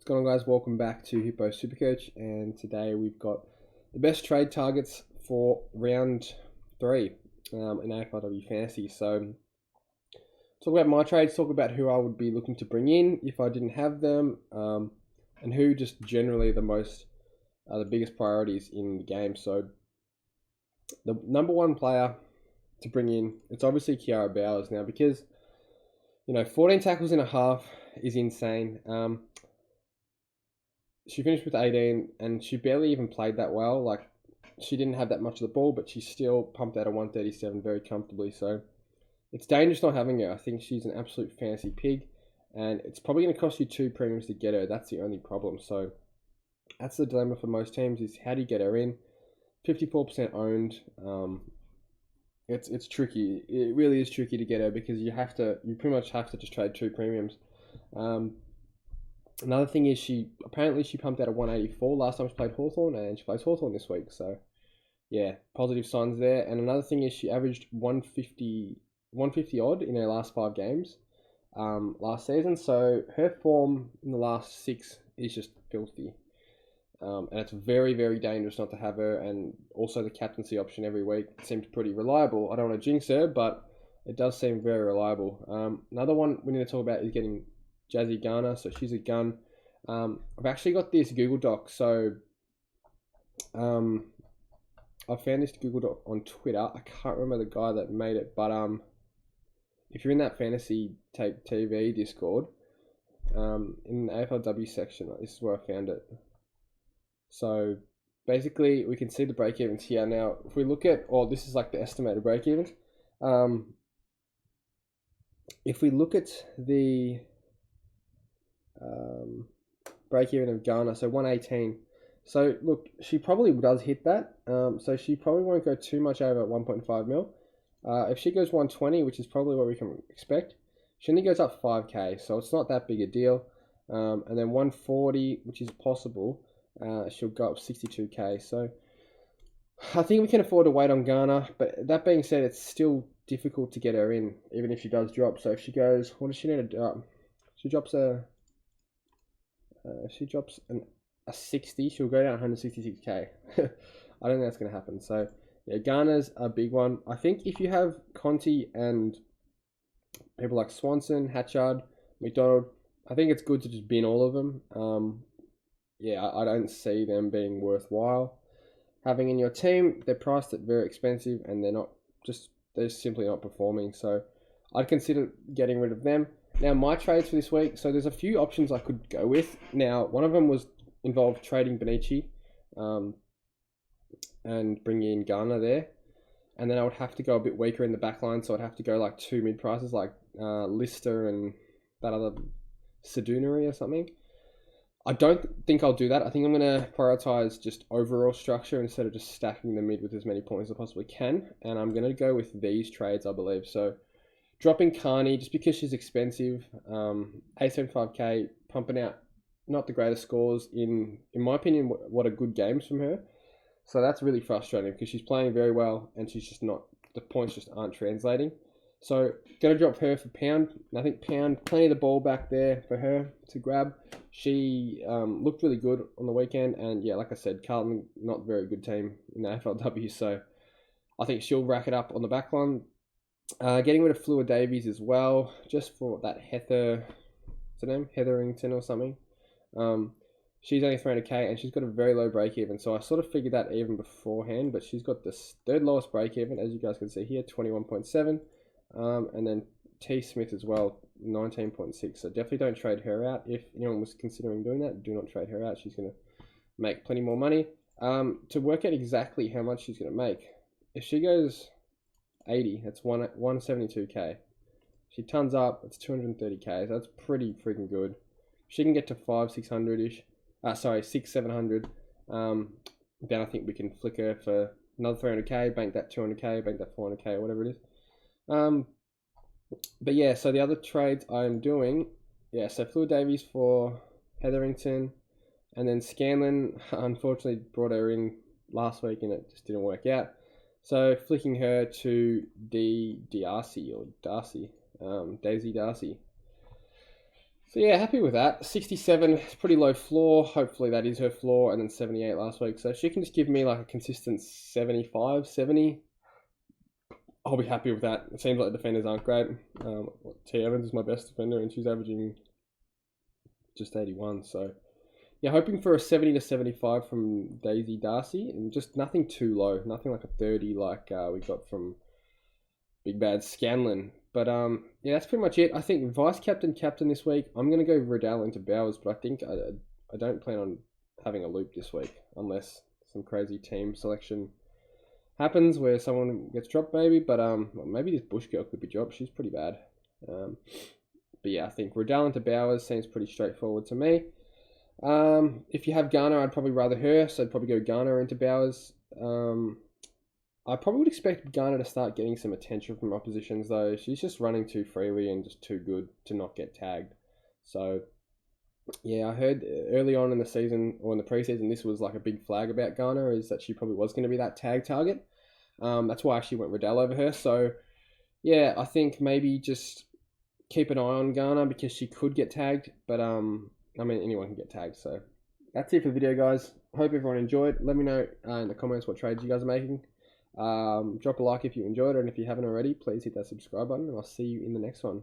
What's going on, guys? Welcome back to Hippo Supercoach, and today we've got the best trade targets for round 3 in AFLW Fantasy. So, talk about my trades, talk about who I would be looking to bring in if I didn't have them, and who just generally the biggest priorities in the game. So, the number one player to bring in, it's obviously Kiara Bowers now, because 14 tackles and a half is insane. She finished with 18, and she barely even played that well. Like, she didn't have that much of the ball, but she still pumped out a 137 very comfortably. So it's dangerous not having her. I think she's an absolute fantasy pig, and it's probably going to cost you 2 premiums to get her. That's the only problem. So that's the dilemma for most teams, is how do you get her in? 54% owned. It's tricky. It really is tricky to get her, because you pretty much have to just trade 2 premiums. Another thing is she pumped out a 184 last time she played Hawthorn, and she plays Hawthorn this week. So yeah, positive signs there. And another thing is she averaged 150 odd in her last 5 games last season. So her form in the last 6 is just filthy. And it's very, very dangerous not to have her. And also the captaincy option every week seems pretty reliable. I don't want to jinx her, but it does seem very reliable. Another one we need to talk about is getting Jazzy Garner. So she's a gun. I've actually got this Google Doc. So I found this Google Doc on Twitter. I can't remember the guy that made it, but if you're in that Fantasy Tape TV Discord, in the AFLW section, this is where I found it. So basically, we can see the break-evens here. Now, if we look at, this is like the estimated break-evens. If we look at the break-even of Garner, so 118. So look, she probably does hit that. So she probably won't go too much over 1.5 mil. If she goes 120, which is probably what we can expect, she only goes up 5k, so it's not that big a deal. And then 140, which is possible, she'll go up 62k. So I think we can afford to wait on Garner. But that being said, it's still difficult to get her in, even if she does drop. So if she goes, what does she need to do? She drops a 60, she'll go down 166k. I don't think that's going to happen. So yeah, Garner's a big one. I think if you have Conti and people like Swanson, Hatchard, McDonald, I think it's good to just bin all of them. Yeah, I don't see them being worthwhile having in your team. They're priced at very expensive, and they're simply not performing. So I'd consider getting rid of them. Now, my trades for this week, so there's a few options I could go with. Now, one of them involved trading Benici and bringing in Garner there. And then I would have to go a bit weaker in the back line, so I'd have to go like 2 mid-prices, like Lister and that other Sedunary or something. I don't think I'll do that. I think I'm going to prioritize just overall structure instead of just stacking the mid with as many points as I possibly can. And I'm going to go with these trades, I believe. So dropping Carney, just because she's expensive, 875k, pumping out not the greatest scores in my opinion. What a good games from her. So that's really frustrating, because she's playing very well and she's just not, the points just aren't translating. So going to drop her for Pound. I think Pound, plenty of the ball back there for her to grab. She looked really good on the weekend, and yeah, like I said, Carlton, not a very good team in the AFLW, so I think she'll rack it up on the back line. Getting rid of Fleur Davies as well, just for that Heather, what's her name? Hetherington or something. She's only 300k, and she's got a very low break-even, so I sort of figured that even beforehand, but she's got the 3rd lowest break-even, as you guys can see here, 21.7, and then T. Smith as well, 19.6, so definitely don't trade her out. If anyone was considering doing that, do not trade her out. She's going to make plenty more money. To work out exactly how much she's going to make, if she goes 80, that's 172k. She tons up, it's 230k, so that's pretty freaking good. She can get to 600-ish, 700, then I think we can flick her for another 300k, bank that 200k, bank that 400k, or whatever it is. But yeah, so the other trades I'm doing, yeah, so Fleur Davies for Hetherington, and then Scanlon, unfortunately brought her in last week and it just didn't work out. So flicking her to Daisy Darcy. So yeah, happy with that. 67 is pretty low floor. Hopefully that is her floor. And then 78 last week. So if she can just give me like a consistent 75, 70, I'll be happy with that. It seems like the defenders aren't great. T. Evans is my best defender and she's averaging just 81. So yeah, hoping for a 70 to 75 from Daisy Darcy and just nothing too low. Nothing like a 30 like we got from Big Bad Scanlon. But yeah, that's pretty much it. I think vice captain this week. I'm gonna go Riddell into Bowers, but I think I don't plan on having a loop this week unless some crazy team selection happens where someone gets dropped, maybe. But maybe this Bush girl could be dropped. She's pretty bad. But yeah, I think Riddell into Bowers seems pretty straightforward to me. If you have Garner, I'd probably rather her, so I'd probably go Garner into Bowers. I probably would expect Garner to start getting some attention from oppositions, though. She's just running too freely and just too good to not get tagged. So, yeah, I heard early on in the season, or in the preseason, this was like a big flag about Garner, is that she probably was going to be that tag target. That's why I actually went Riddell over her. So, yeah, I think maybe just keep an eye on Garner because she could get tagged. But, I mean, anyone can get tagged. So, that's it for the video, guys. Hope everyone enjoyed. Let me know in the comments what trades you guys are making. Drop a like if you enjoyed it, and if you haven't already, please hit that subscribe button, and I'll see you in the next one.